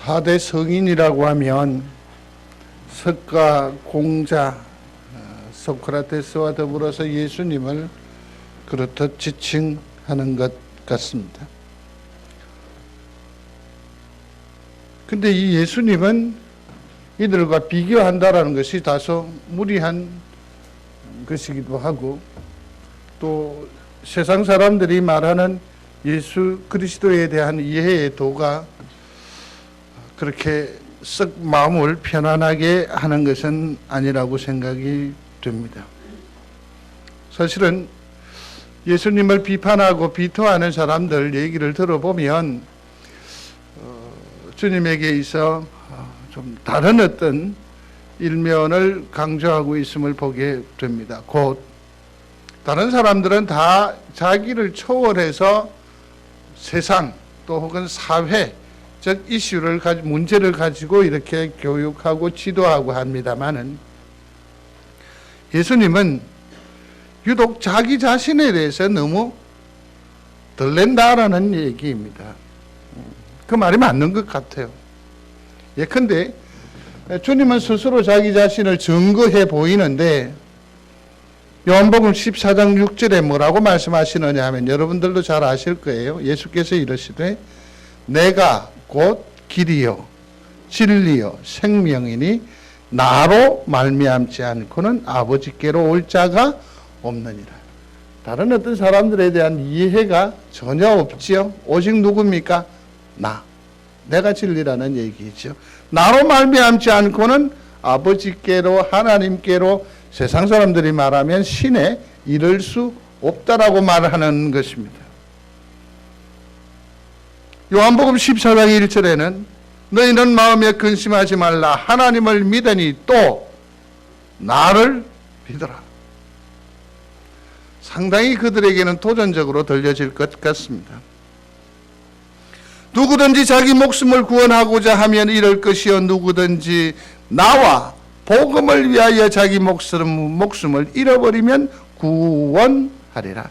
4대 성인이라고 하면 석가, 공자, 소크라테스와 더불어서 예수님을 그렇듯 지칭하는 것 같습니다. 근데 이 예수님은 이들과 비교한다라는 것이 다소 무리한 것이기도 하고, 또 세상 사람들이 말하는 예수 그리스도에 대한 이해의 도가 그렇게 썩 마음을 편안하게 하는 것은 아니라고 생각이 됩니다. 사실은 예수님을 비판하고 비토하는 사람들 얘기를 들어보면 주님에게 있어 좀 다른 어떤 일면을 강조하고 있음을 보게 됩니다. 곧 다른 사람들은 다 자기를 초월해서 세상 또 혹은 사회 즉 이슈를 문제를 가지고 이렇게 교육하고 지도하고 합니다마는, 예수님은 유독 자기 자신에 대해서 너무 덜렌다라는 얘기입니다. 그 말이 맞는 것 같아요. 예컨대 주님은 스스로 자기 자신을 증거해 보이는데, 요한복음 14장 6절에 뭐라고 말씀하시느냐 하면 여러분들도 잘 아실 거예요. 예수께서 이르시되 내가 곧 길이요 진리요 생명이니 나로 말미암지 않고는 아버지께로 올 자가 없느니라. 다른 어떤 사람들에 대한 이해가 전혀 없지요. 오직 누굽니까? 내가 진리라는 얘기죠. 나로 말미암지 않고는 아버지께로, 하나님께로, 세상 사람들이 말하면 신에 이를 수 없다라고 말하는 것입니다. 요한복음 14장 1절에는 너희는 마음에 근심하지 말라, 하나님을 믿으니 또 나를 믿어라. 상당히 그들에게는 도전적으로 들려질 것 같습니다. 누구든지 자기 목숨을 구원하고자 하면 잃을 것이요 누구든지 나와 복음을 위하여 자기 목숨을 잃어버리면 구원하리라.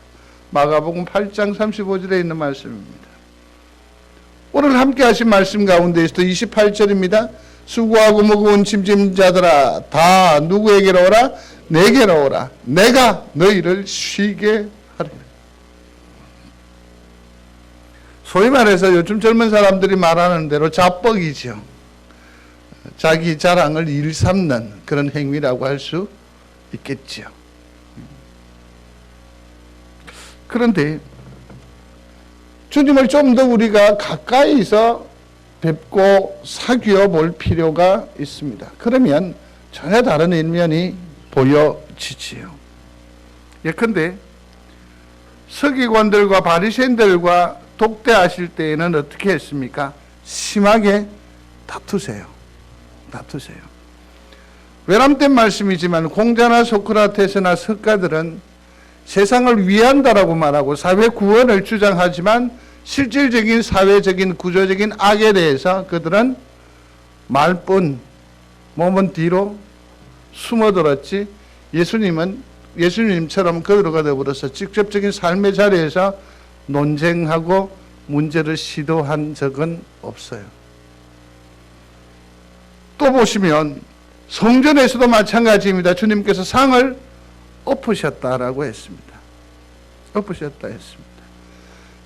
마가복음 8장 35절에 있는 말씀입니다. 오늘 함께 하신 말씀 가운데에서도 28절입니다. 수고하고 무거운 짐진 자들아 다 누구에게로 오라? 내게로 오라. 내가 너희를 쉬게 하리라. 소위 말해서 요즘 젊은 사람들이 말하는 대로 자뻑이죠. 자기 자랑을 일삼는 그런 행위라고 할 수 있겠죠. 그런데 주님을 좀 더 우리가 가까이서 뵙고 사귀어 볼 필요가 있습니다. 그러면 전혀 다른 일면이 보여지지요. 예컨대 서기관들과 바리새인들과 독대하실 때에는 어떻게 했습니까? 심하게 다투세요. 외람된 말씀이지만 공자나 소크라테스나 석가들은 세상을 위한다라고 말하고 사회 구원을 주장하지만 실질적인 사회적인 구조적인 악에 대해서 그들은 말뿐 몸은 뒤로 숨어들었지, 예수님처럼 그들과 더불어서 직접적인 삶의 자리에서 논쟁하고 문제를 시도한 적은 없어요. 또 보시면 성전에서도 마찬가지입니다. 주님께서 상을 엎으셨다라고 했습니다.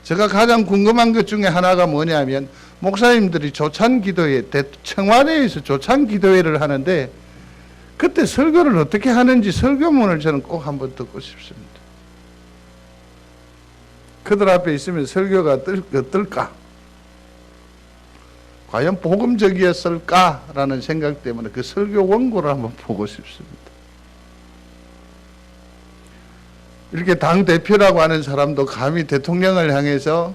제가 가장 궁금한 것 중에 하나가 뭐냐면, 목사님들이 조찬기도회, 청와대에서 조찬기도회를 하는데 그때 설교를 어떻게 하는지 설교문을 저는 꼭 한번 듣고 싶습니다. 그들 앞에 있으면 설교가 어떨까? 과연 복음적이었을까라는 생각 때문에 그 설교 원고를 한번 보고 싶습니다. 이렇게 당대표라고 하는 사람도 감히 대통령을 향해서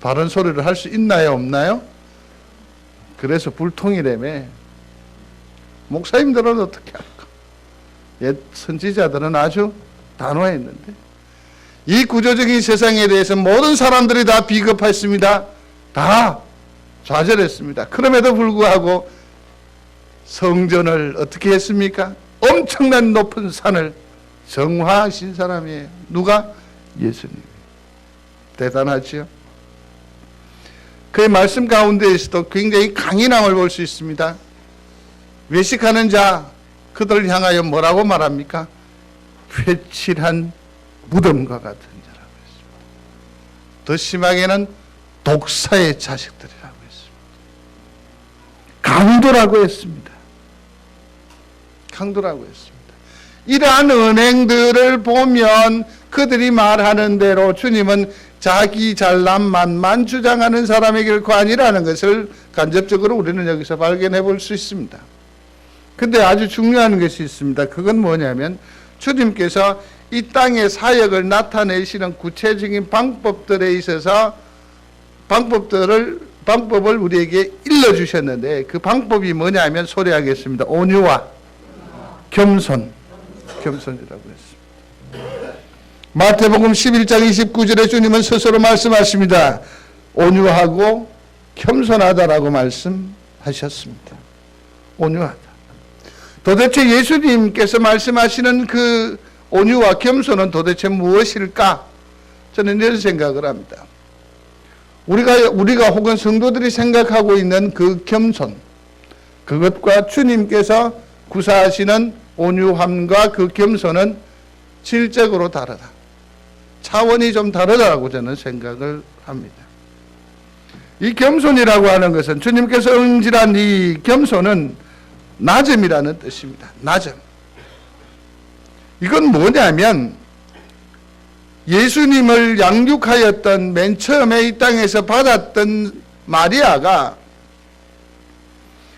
바른 소리를 할 수 있나요, 없나요? 그래서 불통이라며. 목사님들은 어떻게 할까? 옛 선지자들은 아주 단호했는데, 이 구조적인 세상에 대해서 모든 사람들이 다 비겁했습니다. 다 좌절했습니다. 그럼에도 불구하고 성전을 어떻게 했습니까? 엄청난 높은 산을 정화하신 사람이에요. 누가? 예수님. 대단하지요? 그의 말씀 가운데에서도 굉장히 강인함을 볼 수 있습니다. 외식하는 자 그들을 향하여 뭐라고 말합니까? 회칠한 무덤과 같은 자라고 했습니다. 더 심하게는 독사의 자식들이라고 했습니다. 강도라고 했습니다. 강도라고 했습니다. 이러한 은행들을 보면 그들이 말하는 대로 주님은 자기 잘남만만 주장하는 사람의 결코 아니라는 것을 간접적으로 우리는 여기서 발견해 볼 수 있습니다. 근데 아주 중요한 것이 있습니다. 그건 뭐냐면 주님께서 이 땅의 사역을 나타내시는 구체적인 방법들에 있어서 방법을 우리에게 일러주셨는데 그 방법이 뭐냐면 소리하겠습니다. 온유와 겸손이라고 했습니다. 마태복음 11장 29절에 주님은 스스로 말씀하십니다. 온유하고 겸손하다라고 말씀하셨습니다. 온유하다. 도대체 예수님께서 말씀하시는 그 온유와 겸손은 도대체 무엇일까? 저는 이런 생각을 합니다. 우리가 혹은 성도들이 생각하고 있는 그 겸손, 그것과 주님께서 구사하시는 온유함과 그 겸손은 질적으로 다르다. 차원이 좀 다르다고 저는 생각을 합니다. 이 겸손이라고 하는 것은 주님께서 응질한 이 겸손은 낮음이라는 뜻입니다. 낮음. 이건 뭐냐면 예수님을 양육하였던 맨 처음에 이 땅에서 받았던 마리아가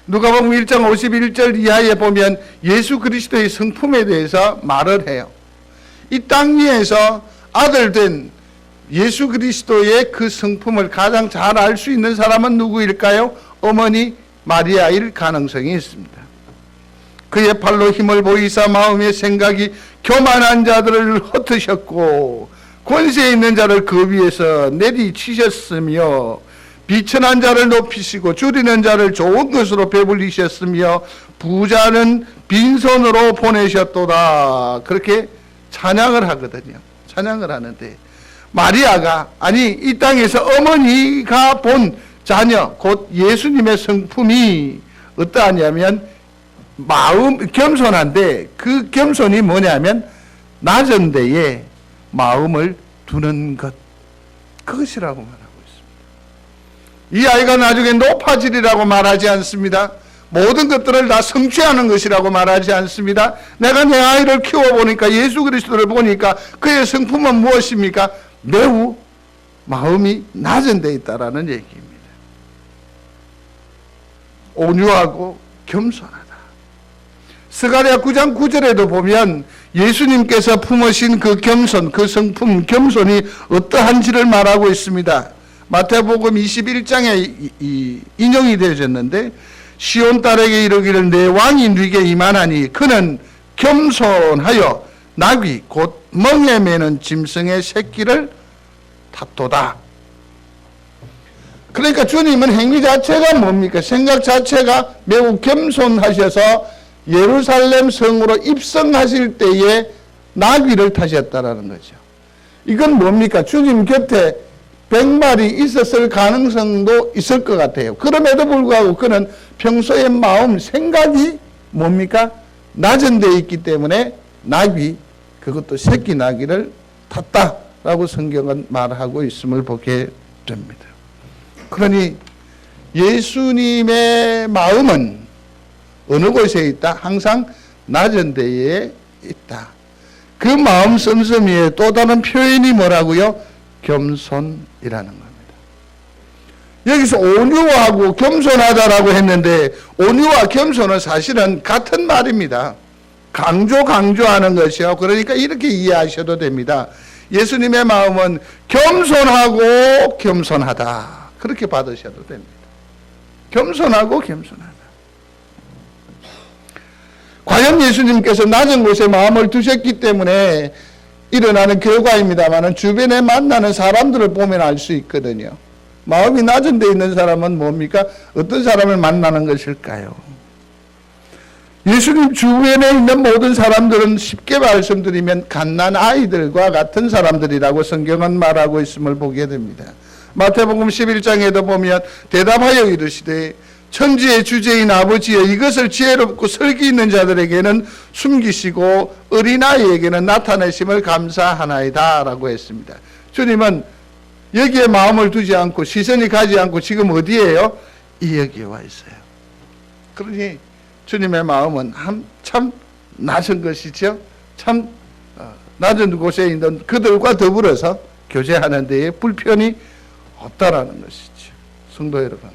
누가복음 1장 51절 이하에 보면 예수 그리스도의 성품에 대해서 말을 해요. 이 땅 위에서 아들 된 예수 그리스도의 그 성품을 가장 잘 알 수 있는 사람은 누구일까요? 어머니 마리아일 가능성이 있습니다. 그의 팔로 힘을 보이사 마음의 생각이 교만한 자들을 흩으셨고 권세 있는 자를 그 위에서 내리치셨으며 비천한 자를 높이시고 줄이는 자를 좋은 것으로 배불리셨으며 부자는 빈손으로 보내셨도다. 그렇게 찬양을 하거든요. 찬양을 하는데 마리아가 이 땅에서 어머니가 본 자녀 곧 예수님의 성품이 어떠하냐면 겸손한데 그 겸손이 뭐냐면 낮은 데에 마음을 두는 것, 그것이라고 말합니다. 이 아이가 나중에 높아지리라고 말하지 않습니다. 모든 것들을 다 성취하는 것이라고 말하지 않습니다. 내가 내 아이를 키워보니까 예수 그리스도를 보니까 그의 성품은 무엇입니까? 매우 마음이 낮은 데 있다라는 얘기입니다. 온유하고 겸손하다. 스가랴 9장 9절에도 보면 예수님께서 품으신 그 겸손, 그 성품 겸손이 어떠한지를 말하고 있습니다. 마태복음 21장에 인용이 되어졌는데 시온 딸에게 이르기를 내 왕이 네게 임하나니 그는 겸손하여 나귀 곧 멍에 매는 짐승의 새끼를 탓도다. 그러니까 주님은 행위 자체가 뭡니까? 생각 자체가 매우 겸손하셔서 예루살렘 성으로 입성하실 때에 나귀를 타셨다라는 거죠. 이건 뭡니까? 주님 곁에 100마리 있었을 가능성도 있을 것 같아요. 그럼에도 불구하고 그는 평소의 마음, 생각이 뭡니까? 낮은 데 있기 때문에 나귀, 그것도 새끼 나귀를 탔다라고 성경은 말하고 있음을 보게 됩니다. 그러니 예수님의 마음은 어느 곳에 있다? 항상 낮은 데에 있다. 그 마음 씀씀이의 또 다른 표현이 뭐라고요? 겸손이라는 겁니다. 여기서 온유하고 겸손하다라고 했는데 온유와 겸손은 사실은 같은 말입니다. 강조하는 것이요. 그러니까 이렇게 이해하셔도 됩니다. 예수님의 마음은 겸손하고 겸손하다. 그렇게 받으셔도 됩니다. 겸손하고 겸손하다. 과연 예수님께서 낮은 곳에 마음을 두셨기 때문에 일어나는 결과입니다만 주변에 만나는 사람들을 보면 알 수 있거든요. 마음이 낮은 데 있는 사람은 뭡니까? 어떤 사람을 만나는 것일까요? 예수님 주변에 있는 모든 사람들은 쉽게 말씀드리면 갓난 아이들과 같은 사람들이라고 성경은 말하고 있음을 보게 됩니다. 마태복음 11장에도 보면 대답하여 이르시되 천지의 주제인 아버지여 이것을 지혜롭고 설기 있는 자들에게는 숨기시고 어린아이에게는 나타내심을 감사하나이다 라고 했습니다. 주님은 여기에 마음을 두지 않고 시선이 가지 않고 지금 어디에요? 이 여기에 와 있어요. 그러니 주님의 마음은 참 낮은 것이죠. 참 낮은 곳에 있는 그들과 더불어서 교제하는 데에 불편이 없다라는 것이죠. 성도 여러분,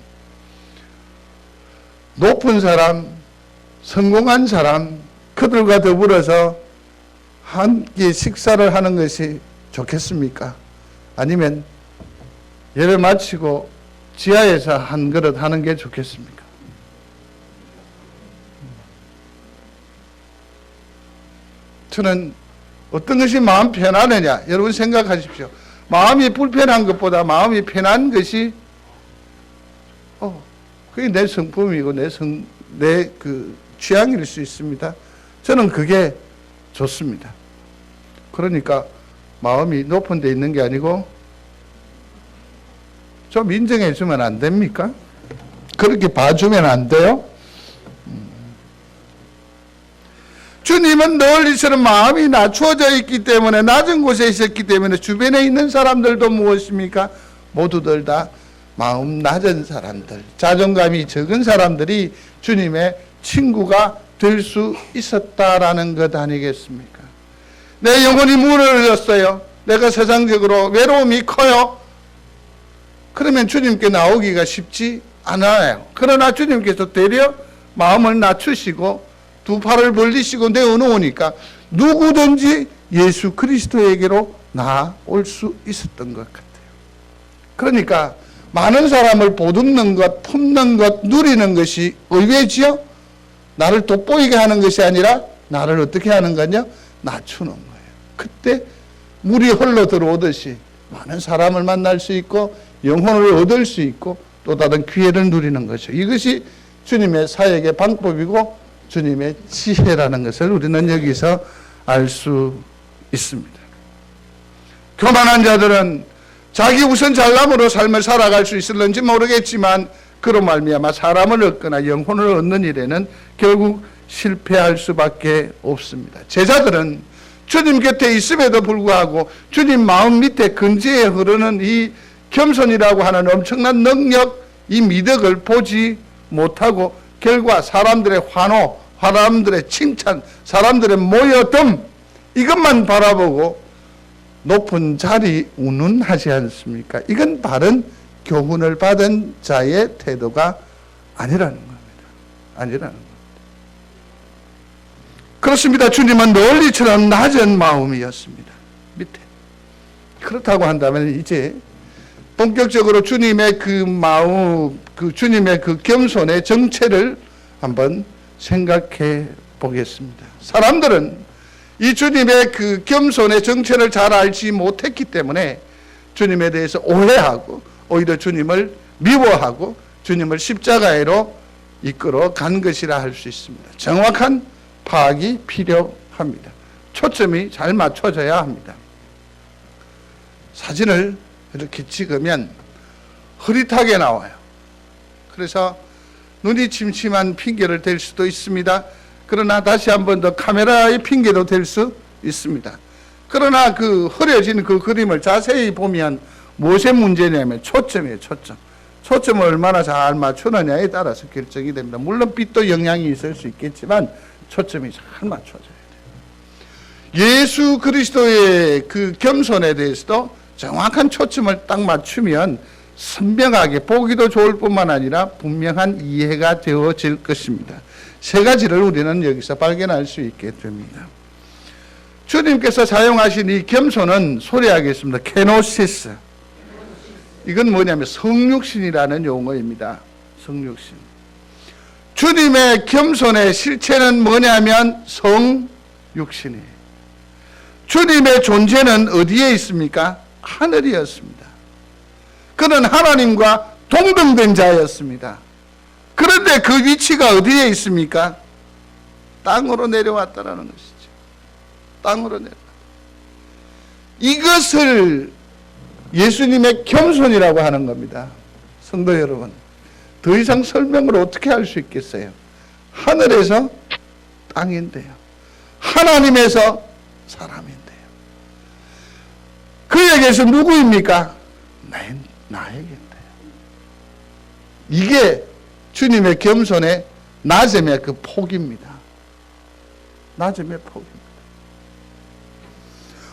높은 사람, 성공한 사람, 그들과 더불어서 함께 식사를 하는 것이 좋겠습니까? 아니면 예배 마치고 지하에서 한 그릇 하는 게 좋겠습니까? 저는 어떤 것이 마음 편하느냐, 여러분 생각하십시오. 마음이 불편한 것보다 마음이 편한 것이 그게 내 성품이고 내 취향일 수 있습니다. 저는 그게 좋습니다. 그러니까 마음이 높은 데 있는 게 아니고 좀 인정해 주면 안 됩니까? 그렇게 봐주면 안 돼요? 주님은 늘 이처럼 마음이 낮추어져 있기 때문에, 낮은 곳에 있었기 때문에 주변에 있는 사람들도 무엇입니까? 모두들 다 마음 낮은 사람들, 자존감이 적은 사람들이 주님의 친구가 될 수 있었다라는 것 아니겠습니까? 내 영혼이 무너졌어요. 내가 세상적으로 외로움이 커요. 그러면 주님께 나오기가 쉽지 않아요. 그러나 주님께서 되려 마음을 낮추시고 두 팔을 벌리시고 내어놓으니까 누구든지 예수 그리스도에게로 나아올 수 있었던 것 같아요. 그러니까 많은 사람을 보듬는 것, 품는 것, 누리는 것이 의외지요? 나를 돋보이게 하는 것이 아니라 나를 어떻게 하는 거냐? 낮추는 거예요. 그때 물이 흘러 들어오듯이 많은 사람을 만날 수 있고 영혼을 얻을 수 있고 또 다른 기회를 누리는 거죠. 이것이 주님의 사역의 방법이고 주님의 지혜라는 것을 우리는 여기서 알 수 있습니다. 교만한 자들은 자기 우선 잘남으로 삶을 살아갈 수 있을는지 모르겠지만 그로 말미암아 사람을 얻거나 영혼을 얻는 일에는 결국 실패할 수밖에 없습니다. 제자들은 주님 곁에 있음에도 불구하고 주님 마음 밑에 근지에 흐르는 이 겸손이라고 하는 엄청난 능력, 이 미덕을 보지 못하고 결과 사람들의 환호, 사람들의 칭찬, 사람들의 모여듦 이것만 바라보고 높은 자리 운운하지 않습니까? 이건 바른 교훈을 받은 자의 태도가 아니라는 겁니다. 아니라는 겁니다. 그렇습니다. 주님은 늘 이처럼 낮은 마음이었습니다. 밑에. 그렇다고 한다면 이제 본격적으로 주님의 그 마음, 주님의 그 겸손의 정체를 한번 생각해 보겠습니다. 사람들은 이 주님의 그 겸손의 정체를 잘 알지 못했기 때문에 주님에 대해서 오해하고 오히려 주님을 미워하고 주님을 십자가에로 이끌어 간 것이라 할 수 있습니다. 정확한 파악이 필요합니다. 초점이 잘 맞춰져야 합니다. 사진을 이렇게 찍으면 흐릿하게 나와요. 그래서 눈이 침침한 핑계를 댈 수도 있습니다. 그러나 다시 한 번 더 카메라의 핑계도 될 수 있습니다. 그러나 그 흐려진 그 그림을 자세히 보면 무엇의 문제냐면 초점이에요. 초점을 얼마나 잘 맞추느냐에 따라서 결정이 됩니다. 물론 빛도 영향이 있을 수 있겠지만 초점이 잘 맞춰져야 돼요. 예수 그리스도의 그 겸손에 대해서도 정확한 초점을 딱 맞추면 선명하게 보기도 좋을 뿐만 아니라 분명한 이해가 되어질 것입니다. 세 가지를 우리는 여기서 발견할 수 있게 됩니다. 주님께서 사용하신 이 겸손은 소리하겠습니다. 케노시스. 이건 뭐냐면 성육신이라는 용어입니다. 성육신. 주님의 겸손의 실체는 뭐냐면 성육신이에요. 주님의 존재는 어디에 있습니까? 하늘이었습니다. 그는 하나님과 동등된 자였습니다. 그런데 그 위치가 어디에 있습니까? 땅으로 내려왔다라는 것이죠. 땅으로 내려왔다. 이것을 예수님의 겸손이라고 하는 겁니다. 성도 여러분, 더 이상 설명을 어떻게 할 수 있겠어요? 하늘에서 땅인데요, 하나님에서 사람인데요, 그에게서 누구입니까? 나에게인데요. 이게 주님의 겸손의 낮음의 그 폭입니다. 낮음의 폭입니다.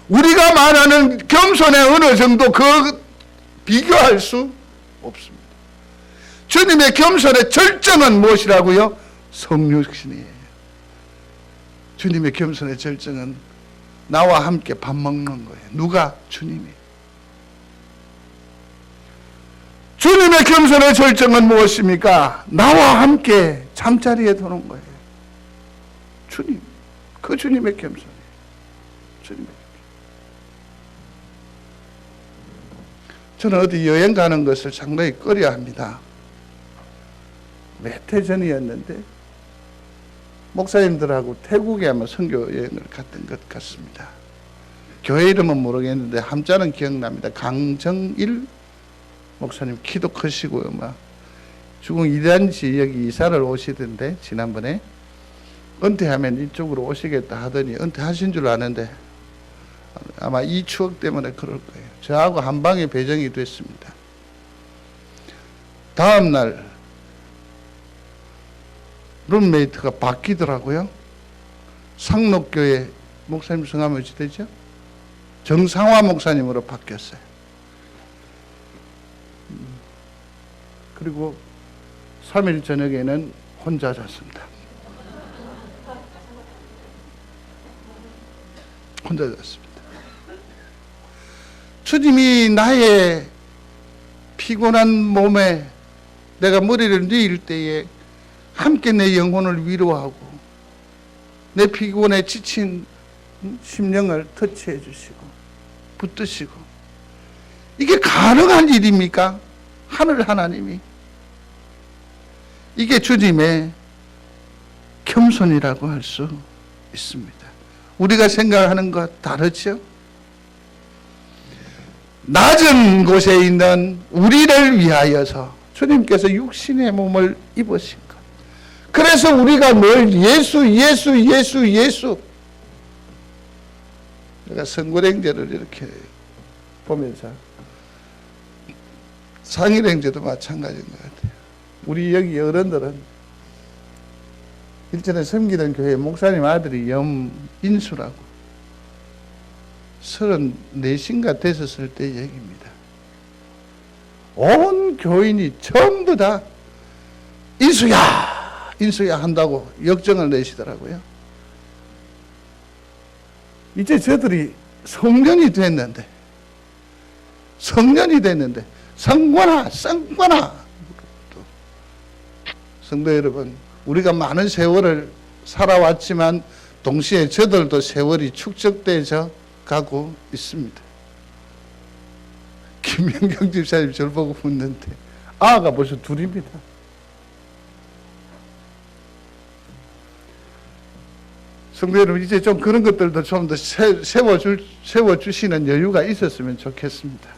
우리가 말하는 겸손의 어느 정도 그 비교할 수 없습니다. 주님의 겸손의 절정은 무엇이라고요? 성육신이에요. 주님의 겸손의 절정은 나와 함께 밥 먹는 거예요. 누가? 주님이. 주님의 겸손의 절정은 무엇입니까? 나와 함께 잠자리에 드는 거예요. 주님. 그 주님의 겸손이에요. 주님의. 저는 어디 여행 가는 것을 상당히 꺼려합니다. 몇 해 전이었는데 목사님들하고 태국에 아마 선교 여행을 갔던 것 같습니다. 교회 이름은 모르겠는데 함자는 기억납니다. 강정일 목사님 키도 크시고요. 막 중국 이단지 여기 이사를 오시던데 지난번에 은퇴하면 이쪽으로 오시겠다 하더니 은퇴하신 줄 아는데 아마 이 추억 때문에 그럴 거예요. 저하고 한 방에 배정이 됐습니다. 다음 날 룸메이트가 바뀌더라고요. 상록교회 목사님 성함이 어찌 되죠? 정상화 목사님으로 바뀌었어요. 그리고 3일 저녁에는 혼자 잤습니다. 혼자 잤습니다. 주님이 나의 피곤한 몸에 내가 머리를 뉘일 때에 함께 내 영혼을 위로하고 내 피곤에 지친 심령을 터치해 주시고 붙드시고, 이게 가능한 일입니까? 하늘 하나님이. 이게 주님의 겸손이라고 할 수 있습니다. 우리가 생각하는 것 다르죠? 낮은 곳에 있는 우리를 위하여서 주님께서 육신의 몸을 입으신 것. 그래서 우리가 늘 예수 예수 예수 예수. 내가 성굴행제를 이렇게 보면서 상일행제도 마찬가지인 것 같아요. 우리 여기 어른들은 일전에 섬기던 교회 목사님 아들이 염인수라고 34인가 됐었을 때 얘기입니다. 온 교인이 전부 다 인수야 인수야 한다고 역정을 내시더라고요. 이제 저들이 성년이 됐는데 성관아 성도 여러분, 우리가 많은 세월을 살아왔지만 동시에 저들도 세월이 축적되어 가고 있습니다. 김명경 집사님 저를 보고 묻는데 아가 벌써 둘입니다. 성도 여러분, 이제 좀 그런 것들도 좀 더 세워주시는 여유가 있었으면 좋겠습니다.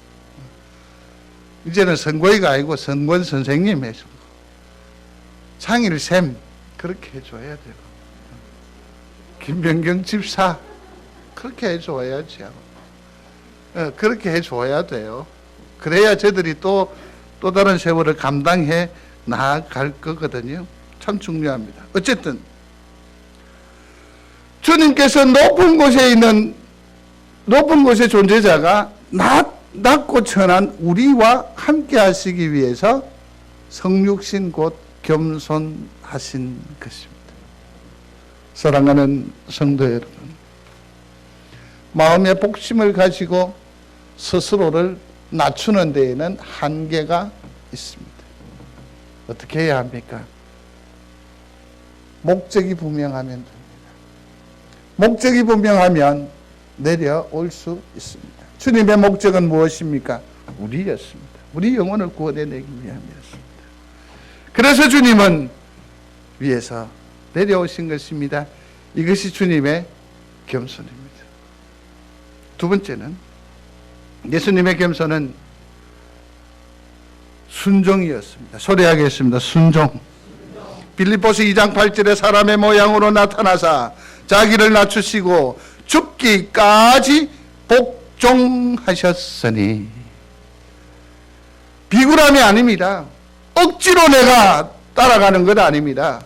이제는 선고이가 아니고 선권 선생님의 창일샘 그렇게 해줘야 되고, 김병경 집사 그렇게 해줘야죠. 그렇게 해줘야 돼요. 그래야 저들이 또 다른 세월을 감당해 나아갈 거거든요. 참 중요합니다. 어쨌든 주님께서 높은 곳에 존재자가 낮고 천한 우리와 함께 하시기 위해서 성육신 곧 겸손하신 것입니다. 사랑하는 성도 여러분, 마음의 복심을 가지고 스스로를 낮추는 데에는 한계가 있습니다. 어떻게 해야 합니까? 목적이 분명하면 됩니다. 목적이 분명하면 내려올 수 있습니다. 주님의 목적은 무엇입니까? 우리였습니다. 우리 영혼을 구원해내기 위함이었습니다. 그래서 주님은 위에서 내려오신 것입니다. 이것이 주님의 겸손입니다. 두 번째는 예수님의 겸손은 순종이었습니다. 소리하겠습니다. 순종. 빌립보서 2장 8절에 사람의 모양으로 나타나사 자기를 낮추시고 죽기까지 복종하셨으니. 비굴함이 아닙니다. 억지로 내가 따라가는 것 아닙니다.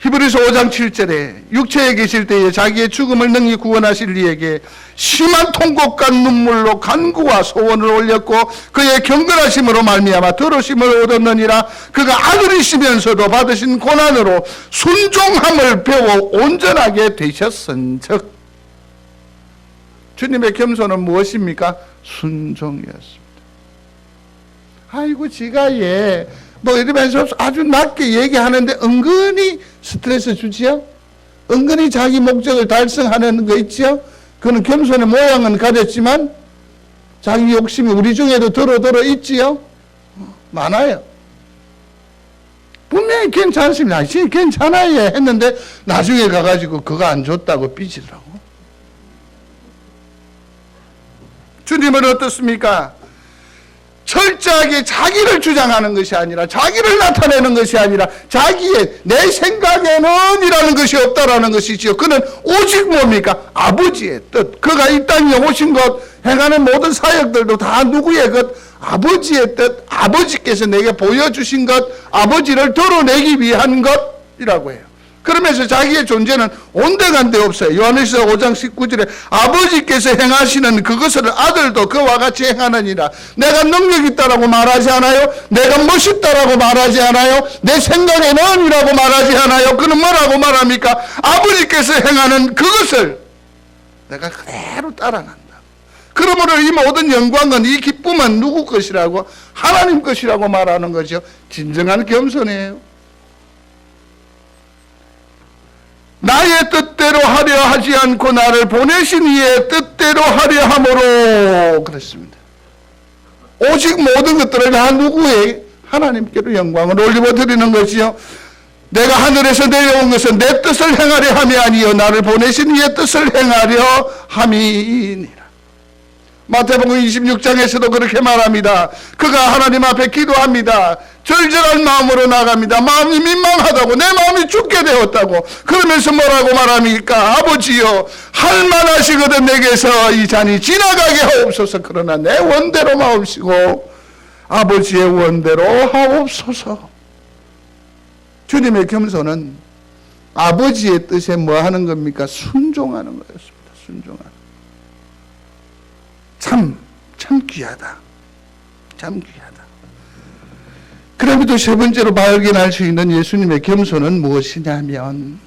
히브리서 5장 7절에 육체에 계실 때에 자기의 죽음을 능히 구원하실 이에게 심한 통곡과 눈물로 간구와 소원을 올렸고 그의 경건하심으로 말미암아 들으심을 얻었느니라. 그가 아들이시면서도 받으신 고난으로 순종함을 배워 온전하게 되셨은즉. 주님의 겸손은 무엇입니까? 순종이었습니다. 아이고 지가 뭐 이러면서 아주 낮게 얘기하는데 은근히 스트레스 주지요? 은근히 자기 목적을 달성하는 거 있지요? 그는 겸손의 모양은 가졌지만 자기 욕심이 우리 중에도 들어 있지요? 많아요. 분명히 괜찮습니다. 괜찮아요 했는데 나중에 가가지고 그거 안 줬다고 삐지더라고. 주님은 어떻습니까? 철저하게 자기를 주장하는 것이 아니라, 자기를 나타내는 것이 아니라 자기의 내 생각에는 이라는 것이 없다라는 것이지요. 그는 오직 뭡니까? 아버지의 뜻. 그가 이 땅에 오신 것, 행하는 모든 사역들도 다 누구의 것? 아버지의 뜻, 아버지께서 내게 보여주신 것, 아버지를 드러내기 위한 것이라고 해요. 그러면서 자기의 존재는 온데간데 없어요. 요한일서 5장 19절에 아버지께서 행하시는 그것을 아들도 그와 같이 행하느니라. 내가 능력 있다라고 말하지 않아요. 내가 멋있다라고 말하지 않아요. 내 생각에는 이라고 말하지 않아요. 그는 뭐라고 말합니까? 아버지께서 행하는 그것을 내가 그대로 따라간다. 그러므로 이 모든 영광은, 이 기쁨은 누구 것이라고? 하나님 것이라고 말하는 거죠. 진정한 겸손이에요. 나의 뜻대로 하려 하지 않고 나를 보내신 이의 뜻대로 하려 함으로 그랬습니다. 오직 모든 것들을 다 누구의? 하나님께로 영광을 올리고 드리는 것이요. 내가 하늘에서 내려온 것은 내 뜻을 행하려 함이 아니요 나를 보내신 이의 뜻을 행하려 함이니라. 마태복음 26장에서도 그렇게 말합니다. 그가 하나님 앞에 기도합니다. 절절한 마음으로 나갑니다. 마음이 민망하다고, 내 마음이 죽게 되었다고. 그러면서 뭐라고 말합니까? 아버지여, 할 만하시거든 내게서 이 잔이 지나가게 하옵소서. 그러나 내 원대로 마옵시고 아버지의 원대로 하옵소서. 주님의 겸손은 아버지의 뜻에 뭐 하는 겁니까? 순종하는 거였습니다. 순종하는. 참 귀하다. 참 귀하다. 그럼에도 세 번째로 발견할 수 있는 예수님의 겸손은 무엇이냐면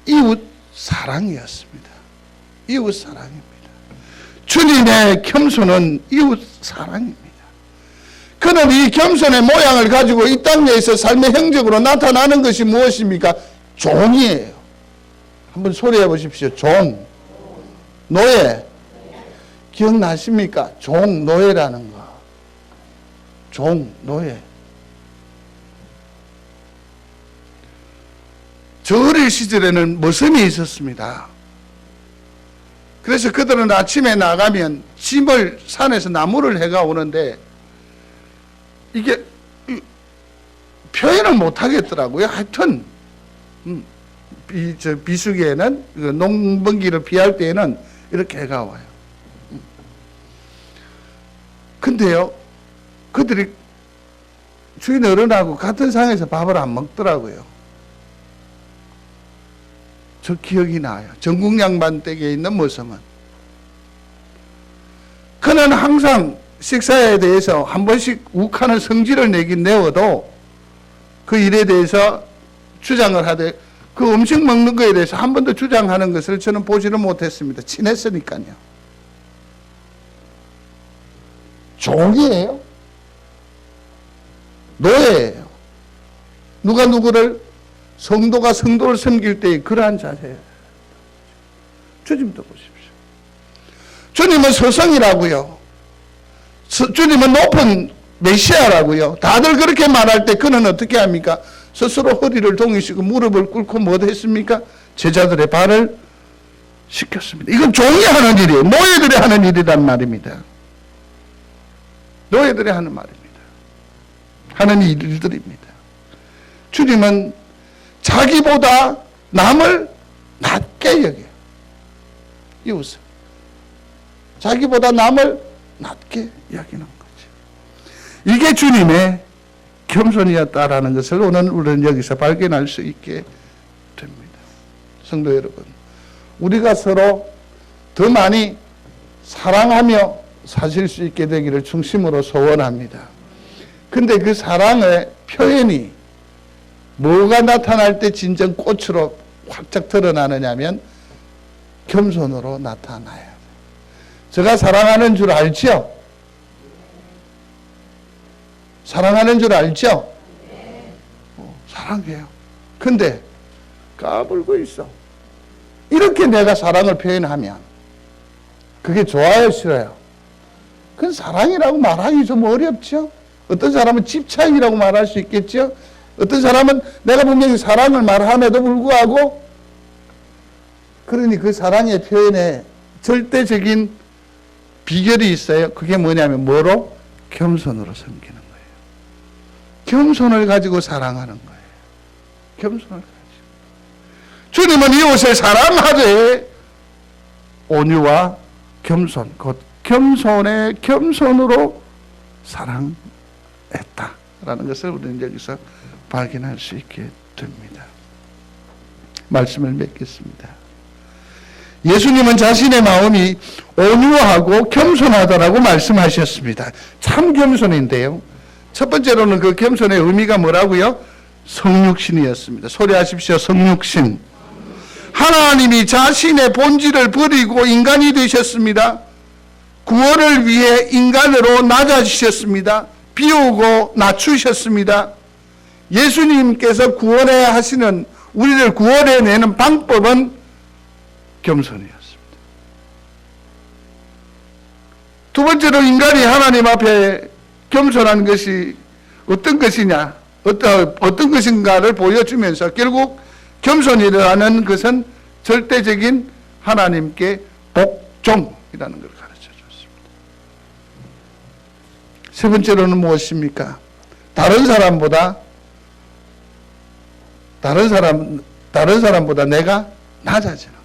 이웃 사랑이었습니다. 이웃 사랑입니다. 주님의 겸손은 이웃 사랑입니다. 그는 이 겸손의 모양을 가지고 이 땅에서 삶의 행적으로 나타나는 것이 무엇입니까? 종이에요. 한번 소리해 보십시오. 종, 노예. 기억나십니까? 종, 노예라는 거. 종, 노예. 저 어릴 시절에는 머슴이 있었습니다. 그래서 그들은 아침에 나가면 짐을 산에서 나무를 해가 오는데 이게 표현을 못 하겠더라고요. 하여튼 비수기에는 농번기를 피할 때에는 이렇게 해가 와요. 근데요, 그들이 주인 어른하고 같은 상에서 밥을 안 먹더라고요. 저 기억이 나요. 전국 양반댁에 있는 머슴은. 그는 항상 식사에 대해서 한 번씩 욱하는 성질을 내긴 내어도 그 일에 대해서 주장을 하되 그 음식 먹는 거에 대해서 한 번도 주장하는 것을 저는 보지를 못했습니다. 친했으니까요. 종이에요. 노예예요. 누가 누구를, 성도가 성도를 섬길 때의 그러한 자세예요. 주님도 보십시오. 주님은 서성이라고요. 주님은 높은 메시아라고요. 다들 그렇게 말할 때 그는 어떻게 합니까? 스스로 허리를 동이시고 무릎을 꿇고 뭐 했습니까? 제자들의 발을 시켰습니다. 이건 종이 하는 일이에요. 노예들이 하는 일이란 말입니다. 노예들이 하는 말입니다. 하는 일들입니다. 주님은 자기보다 남을 낮게 여겨요. 이웃을. 자기보다 남을 낮게 여기는 거죠. 이게 주님의 겸손이었다라는 것을 오늘 우리는 여기서 발견할 수 있게 됩니다. 성도 여러분, 우리가 서로 더 많이 사랑하며 사실 수 있게 되기를 중심으로 소원합니다. 근데 그 사랑의 표현이 뭐가 나타날 때 진정 꽃으로 활짝 드러나느냐면 겸손으로 나타나야 돼요. 제가 사랑하는 줄 알죠? 사랑하는 줄 알죠? 사랑해요. 근데 까불고 있어. 이렇게 내가 사랑을 표현하면 그게 좋아요, 싫어요? 그건 사랑이라고 말하기 좀 어렵죠? 어떤 사람은 집착이라고 말할 수 있겠죠? 어떤 사람은 내가 분명히 사랑을 말함에도 불구하고 그러니 그 사랑의 표현에 절대적인 비결이 있어요. 그게 뭐냐면 뭐로? 겸손으로 섬기는 거예요. 겸손을 가지고 사랑하는 거예요. 겸손을 가지고. 주님은 이웃을 사랑하되 온유와 겸손, 곧 겸손의 겸손으로 사랑했다라는 것을 우리는 여기서 발견할 수 있게 됩니다. 말씀을 맺겠습니다. 예수님은 자신의 마음이 온유하고 겸손하다라고 말씀하셨습니다. 참 겸손인데요. 첫 번째로는 그 겸손의 의미가 뭐라고요? 성육신이었습니다. 소리하십시오. 성육신. 하나님이 자신의 본질을 버리고 인간이 되셨습니다. 구원을 위해 인간으로 낮아지셨습니다. 비우고 낮추셨습니다. 예수님께서 구원해 하시는, 우리를 구원해내는 방법은 겸손이었습니다. 두 번째로 인간이 하나님 앞에 겸손한 것이 어떤 것이냐, 어떤 것인가를 보여주면서 결국 겸손이라는 것은 절대적인 하나님께 복종이라는 걸 가르쳐 줬습니다. 세 번째로는 무엇입니까? 다른 사람보다 내가 낮아지는 것.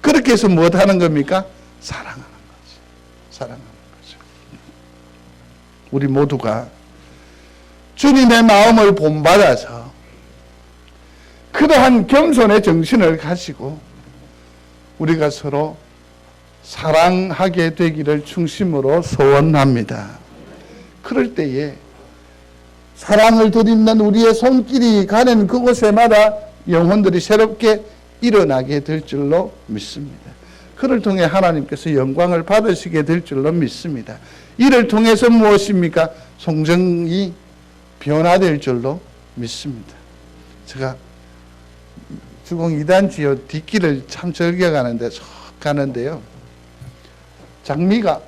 그렇게 해서 무엇 하는 겁니까? 사랑하는 거지. 사랑하는 거죠. 우리 모두가 주님의 마음을 본받아서 그러한 겸손의 정신을 가지고 우리가 서로 사랑하게 되기를 중심으로 소원합니다. 그럴 때에 사랑을 덧입는 우리의 손길이 가는 그곳에마다 영혼들이 새롭게 일어나게 될 줄로 믿습니다. 그를 통해 하나님께서 영광을 받으시게 될 줄로 믿습니다. 이를 통해서 무엇입니까? 성정이 변화될 줄로 믿습니다. 제가 주공 2단 지요 뒷길을 참 즐겨가는데 쏙 가는데요. 장미가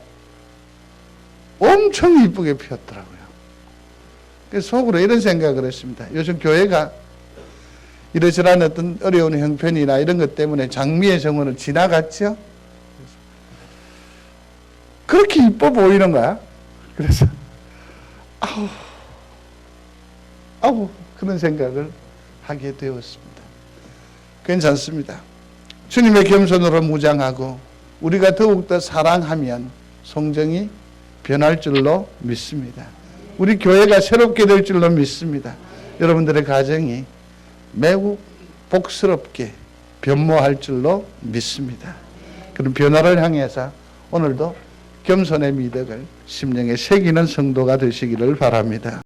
엄청 이쁘게 피었더라고요. 그래서 속으로 이런 생각을 했습니다. 요즘 교회가 이러저러한 어떤 어려운 형편이나 이런 것 때문에 장미의 정원을 지나갔죠. 그렇게 이뻐 보이는 거야. 그래서 아우 그런 생각을 하게 되었습니다. 괜찮습니다. 주님의 겸손으로 무장하고 우리가 더욱더 사랑하면 성정이 변할 줄로 믿습니다. 우리 교회가 새롭게 될 줄로 믿습니다. 여러분들의 가정이 매우 복스럽게 변모할 줄로 믿습니다. 그런 변화를 향해서 오늘도 겸손의 미덕을 심령에 새기는 성도가 되시기를 바랍니다.